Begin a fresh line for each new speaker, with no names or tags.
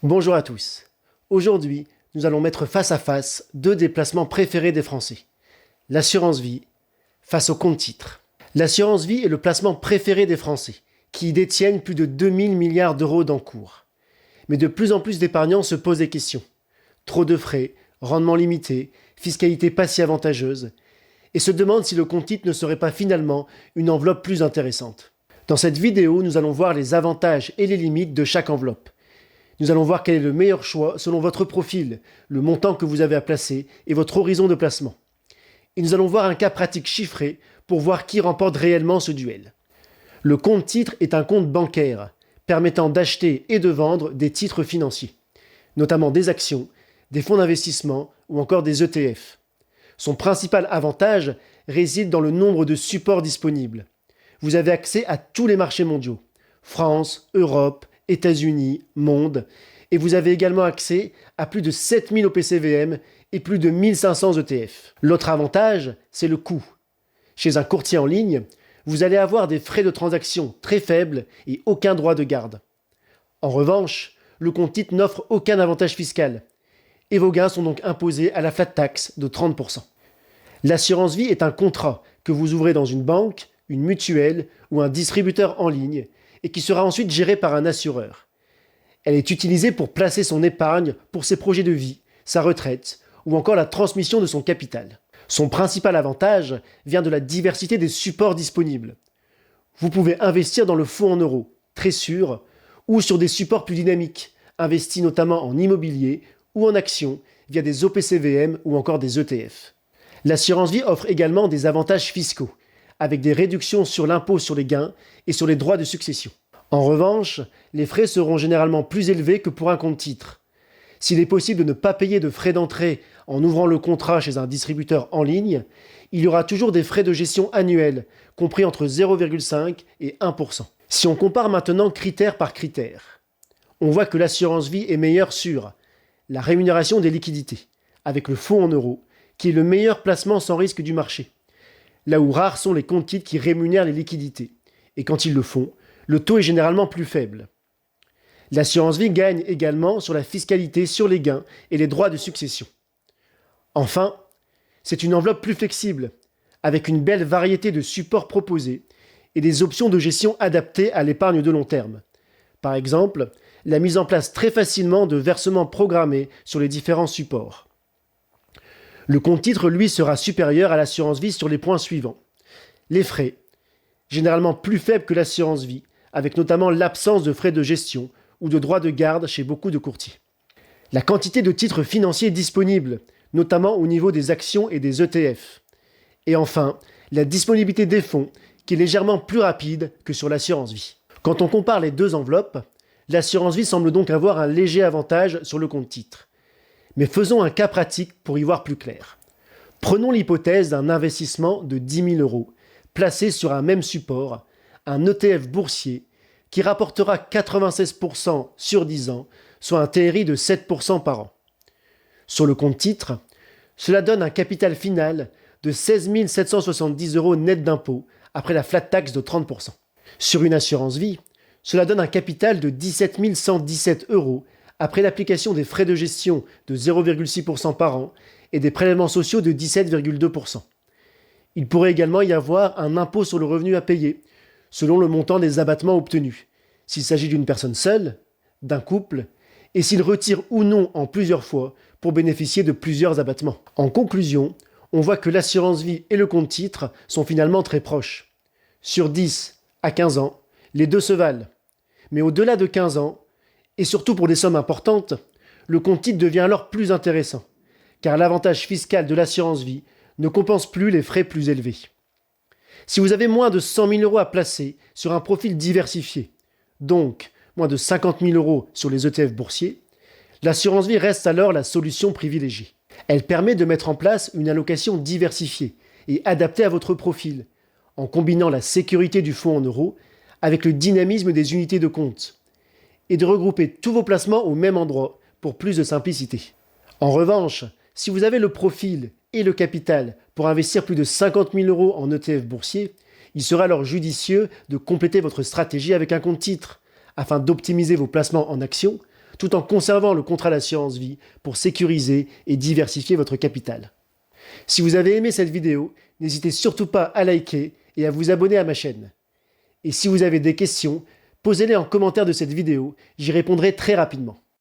Bonjour à tous. Aujourd'hui, nous allons mettre face à face deux des placements préférés des Français. L'assurance vie face au compte titre. L'assurance vie est le placement préféré des Français, qui y détiennent plus de 2000 milliards d'euros d'encours. Mais de plus en plus d'épargnants se posent des questions. Trop de frais, rendement limité, fiscalité pas si avantageuse, et se demandent si le compte titre ne serait pas finalement une enveloppe plus intéressante. Dans cette vidéo, nous allons voir les avantages et les limites de chaque enveloppe. Nous allons voir quel est le meilleur choix selon votre profil, le montant que vous avez à placer et votre horizon de placement. Et nous allons voir un cas pratique chiffré pour voir qui remporte réellement ce duel. Le compte titre est un compte bancaire permettant d'acheter et de vendre des titres financiers, notamment des actions, des fonds d'investissement ou encore des ETF. Son principal avantage réside dans le nombre de supports disponibles. Vous avez accès à tous les marchés mondiaux, France, Europe, États-Unis, monde, et vous avez également accès à plus de 7000 OPCVM et plus de 1500 ETF. L'autre avantage, c'est le coût. Chez un courtier en ligne, vous allez avoir des frais de transaction très faibles et aucun droit de garde. En revanche, le compte titre n'offre aucun avantage fiscal, et vos gains sont donc imposés à la flat tax de 30%. L'assurance vie est un contrat que vous ouvrez dans une banque, une mutuelle ou un distributeur en ligne, et qui sera ensuite gérée par un assureur. Elle est utilisée pour placer son épargne pour ses projets de vie, sa retraite ou encore la transmission de son capital. Son principal avantage vient de la diversité des supports disponibles. Vous pouvez investir dans le fonds en euros, très sûr, ou sur des supports plus dynamiques, investis notamment en immobilier ou en actions via des OPCVM ou encore des ETF. L'assurance vie offre également des avantages fiscaux, avec des réductions sur l'impôt sur les gains et sur les droits de succession. En revanche, les frais seront généralement plus élevés que pour un compte titre. S'il est possible de ne pas payer de frais d'entrée en ouvrant le contrat chez un distributeur en ligne, il y aura toujours des frais de gestion annuels, compris entre 0,5 et 1%. Si on compare maintenant critère par critère, on voit que l'assurance vie est meilleure sur la rémunération des liquidités, avec le fonds en euros, qui est le meilleur placement sans risque du marché. Là où rares sont les comptes titres qui rémunèrent les liquidités. Et quand ils le font, le taux est généralement plus faible. L'assurance vie gagne également sur la fiscalité sur les gains et les droits de succession. Enfin, c'est une enveloppe plus flexible, avec une belle variété de supports proposés et des options de gestion adaptées à l'épargne de long terme. Par exemple, la mise en place très facilement de versements programmés sur les différents supports. Le compte titre, lui, sera supérieur à l'assurance vie sur les points suivants. Les frais, généralement plus faibles que l'assurance vie, avec notamment l'absence de frais de gestion ou de droits de garde chez beaucoup de courtiers. La quantité de titres financiers disponibles, notamment au niveau des actions et des ETF. Et enfin, la disponibilité des fonds, qui est légèrement plus rapide que sur l'assurance vie. Quand on compare les deux enveloppes, l'assurance vie semble donc avoir un léger avantage sur le compte titre. Mais faisons un cas pratique pour y voir plus clair. Prenons l'hypothèse d'un investissement de 10 000 euros, placé sur un même support, un ETF boursier, qui rapportera 96% sur 10 ans, soit un TRI de 7% par an. Sur le compte titre, cela donne un capital final de 16 770 euros net d'impôts, après la flat tax de 30%. Sur une assurance vie, cela donne un capital de 17 117 euros, après l'application des frais de gestion de 0,6% par an et des prélèvements sociaux de 17,2%. Il pourrait également y avoir un impôt sur le revenu à payer, selon le montant des abattements obtenus, s'il s'agit d'une personne seule, d'un couple, et s'il retire ou non en plusieurs fois pour bénéficier de plusieurs abattements. En conclusion, on voit que l'assurance vie et le compte titre sont finalement très proches. Sur 10 à 15 ans, les deux se valent. Mais au-delà de 15 ans, et surtout pour des sommes importantes, le compte titre devient alors plus intéressant, car l'avantage fiscal de l'assurance vie ne compense plus les frais plus élevés. Si vous avez moins de 100 000 euros à placer sur un profil diversifié, donc moins de 50 000 euros sur les ETF boursiers, l'assurance vie reste alors la solution privilégiée. Elle permet de mettre en place une allocation diversifiée et adaptée à votre profil, en combinant la sécurité du fonds en euros avec le dynamisme des unités de compte, et de regrouper tous vos placements au même endroit pour plus de simplicité. En revanche, si vous avez le profil et le capital pour investir plus de 50 000 euros en ETF boursier, il sera alors judicieux de compléter votre stratégie avec un compte titre, afin d'optimiser vos placements en actions tout en conservant le contrat d'assurance vie pour sécuriser et diversifier votre capital. Si vous avez aimé cette vidéo, n'hésitez surtout pas à liker et à vous abonner à ma chaîne. Et si vous avez des questions, posez-les en commentaire de cette vidéo, j'y répondrai très rapidement.